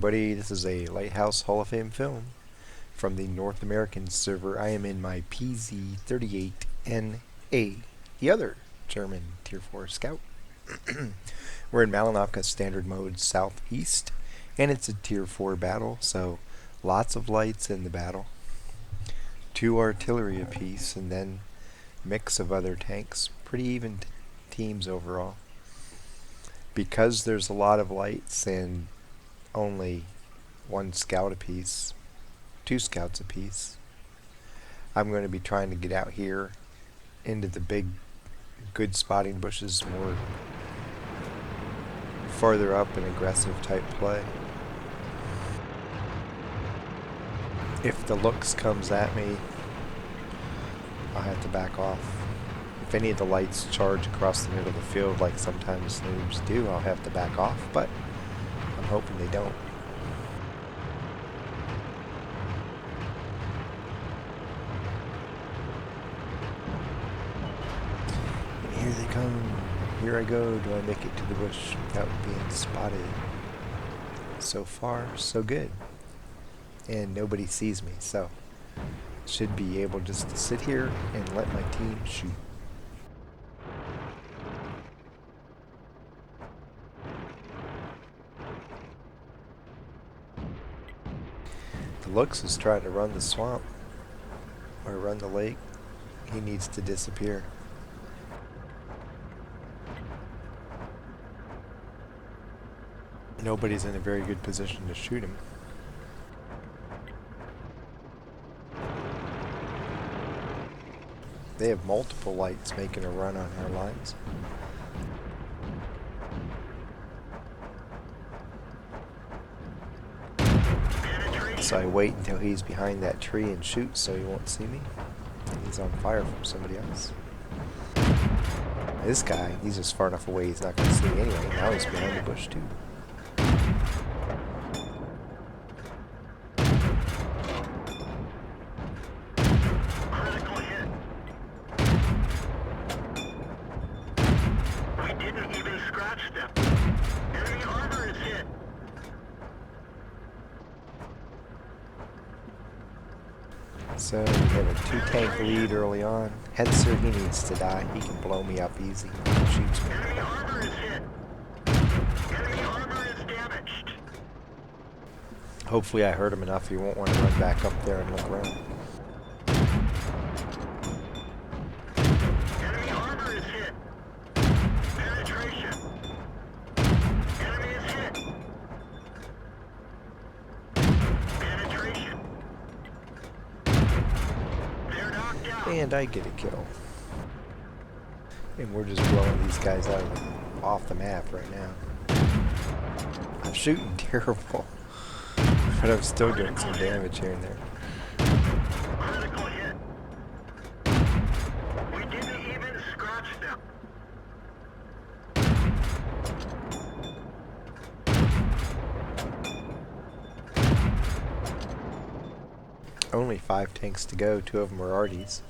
everybody, this is a Lighthouse Hall of Fame film from the North American server. I am in my Pz38nA, the other German Tier 4 scout. We're in Malinovka standard mode southeast, and it's a Tier 4 battle, so lots of lights in the battle. 2 artillery apiece, and then mix of other tanks. Pretty even teams overall. Because there's a lot of lights and only 1 scout apiece, 2 scouts apiece, I'm going to be trying to get out here into the big good spotting bushes, more farther up and aggressive type play. If the looks comes at me, I'll have to back off. If any of the lights charge across the middle of the field like sometimes noobs do, I'll have to back off, but I'm hoping they don't. And here they come. Here I go. Do I make it to the bush without being spotted? So far, so good. And nobody sees me, so should be able just to sit here and let my team shoot. The looks is trying to run the swamp or run the lake. He needs to disappear. Nobody's in a very good position to shoot him. They have multiple lights making a run on our lines. So I wait until he's behind that tree and shoot so he won't see me. And he's on fire from somebody else. This guy, he's just far enough away he's not going to see me anyway. Now he's behind the bush too. So we have a 2-tank lead early on. Hetzer, he needs to die. He can blow me up easy if he shoots me. Enemy armor is hit. Enemy armor is damaged. Hopefully I hurt him enough he won't want to run back up there and look around. Enemy armor is hit. Penetration. Enemy is hit. Penetration. They're knocked out. And I get a kill. And we're just blowing these guys out off the map right now. I'm shooting terrible. But I'm still doing some damage here and there. Critical hit. We didn't even scratch them. Only 5 tanks to go. 2 of them are Arties.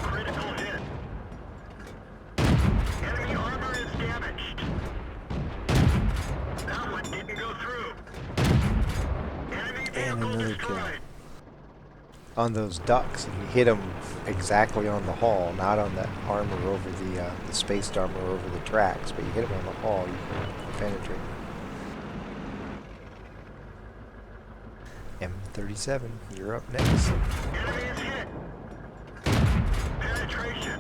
Critical hit. Enemy armor is damaged. That one didn't go through. Enemy And vehicle another destroyed. On those ducks, if you hit them exactly on the hull, not on the armor over the spaced armor over the tracks, but you hit them on the hull, you can penetrate. M37, you're up next. Enemy is hit. Penetration.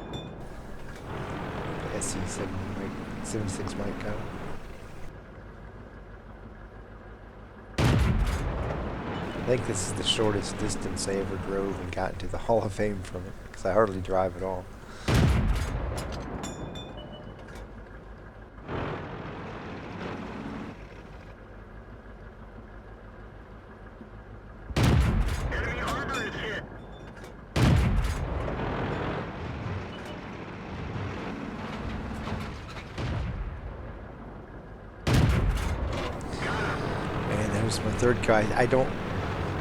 The SC-76 might go. I think this is the shortest distance I ever drove and got into the Hall of Fame from it, because I hardly drive at all. Enemy armor is hit. And there's my third guy. I don't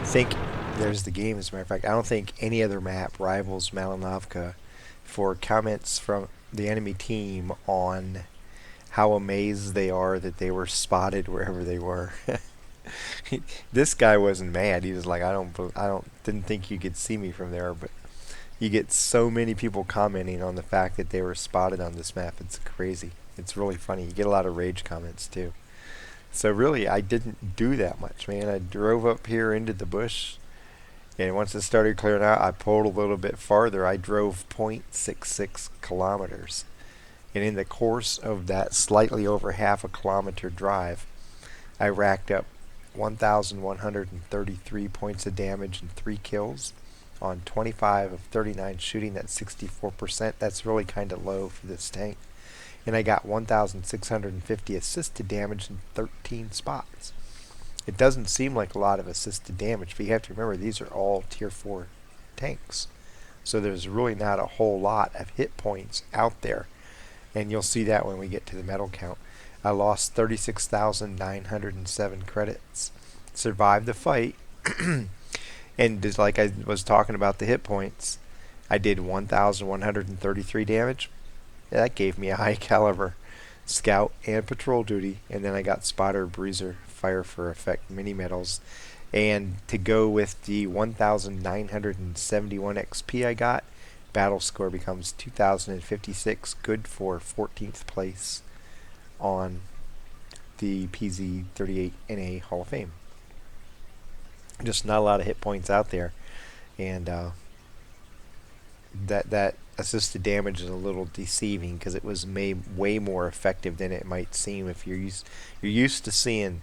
think there's the game, as a matter of fact. I don't think any other map rivals Malinovka for comments from the enemy team on how amazed they are that they were spotted wherever they were. This guy wasn't mad. He was like, didn't think you could see me from there. But you get so many people commenting on the fact that they were spotted on this map. It's crazy. It's really funny. You get a lot of rage comments too. So really, I didn't do that much, man. I drove up here into the bush, and once it started clearing out, I pulled a little bit farther. I drove 0.66 kilometers. And in the course of that slightly over half a kilometer drive, I racked up 1,133 points of damage and 3 kills on 25 of 39 shooting. That's 64%. That's really kind of low for this tank. And I got 1,650 assisted damage in 13 spots. It doesn't seem like a lot of assisted damage, but you have to remember these are all tier 4 tanks. So there's really not a whole lot of hit points out there. And you'll see that when we get to the medal count. I lost 36,907 credits. Survived the fight. And just like I was talking about the hit points, I did 1,133 damage. That gave me a high caliber scout and patrol duty. And then I got spotter, bruiser, fire for effect mini medals. And to go with the 1,971 XP I got, battle score becomes 2,056, good for 14th place on the Pz38nA Hall of Fame. Just not a lot of hit points out there, and that assisted damage is a little deceiving because it was way more effective than it might seem. If you're used to seeing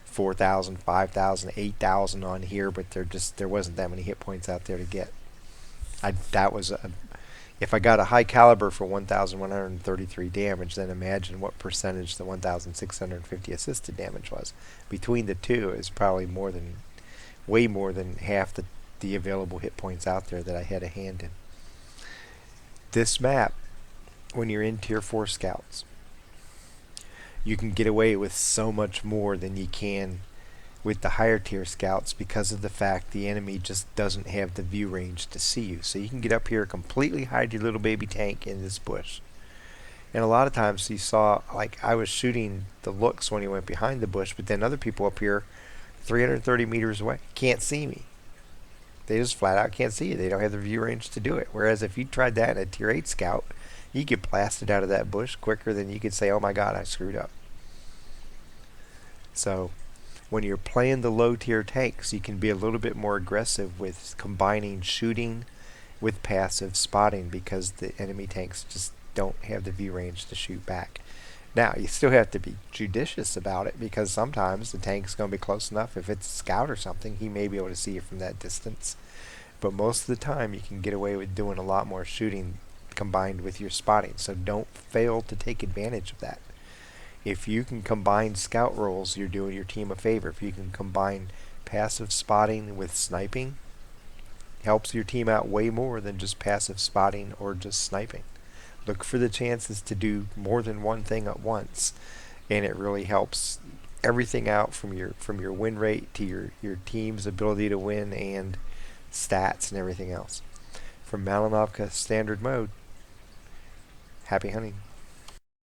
4,000, 5,000, 8,000 on here, but there wasn't that many hit points out there to get. If I got a high caliber for 1,133 damage, then imagine what percentage the 1,650 assisted damage was. Between the two, is probably way more than half the available hit points out there that I had a hand in. This map, when you're in tier 4 scouts, you can get away with so much more than you can with the higher tier scouts because of the fact the enemy just doesn't have the view range to see you. So you can get up here, completely hide your little baby tank in this bush. And a lot of times you saw, like I was shooting the looks when he went behind the bush, but then other people up here 330 meters away can't see me. They just flat out can't see you. They don't have the view range to do it. Whereas if you tried that in a tier 8 scout, you get blasted out of that bush quicker than you could say, oh my god, I screwed up. So when you're playing the low tier tanks, you can be a little bit more aggressive with combining shooting with passive spotting because the enemy tanks just don't have the view range to shoot back. Now, you still have to be judicious about it because sometimes the tank's going to be close enough. If it's a scout or something, he may be able to see you from that distance. But most of the time, you can get away with doing a lot more shooting combined with your spotting. So don't fail to take advantage of that. If you can combine scout roles, you're doing your team a favor. If you can combine passive spotting with sniping, it helps your team out way more than just passive spotting or just sniping. Look for the chances to do more than one thing at once, and it really helps everything out from your win rate to your team's ability to win and stats and everything else. From Malinovka standard mode, happy hunting.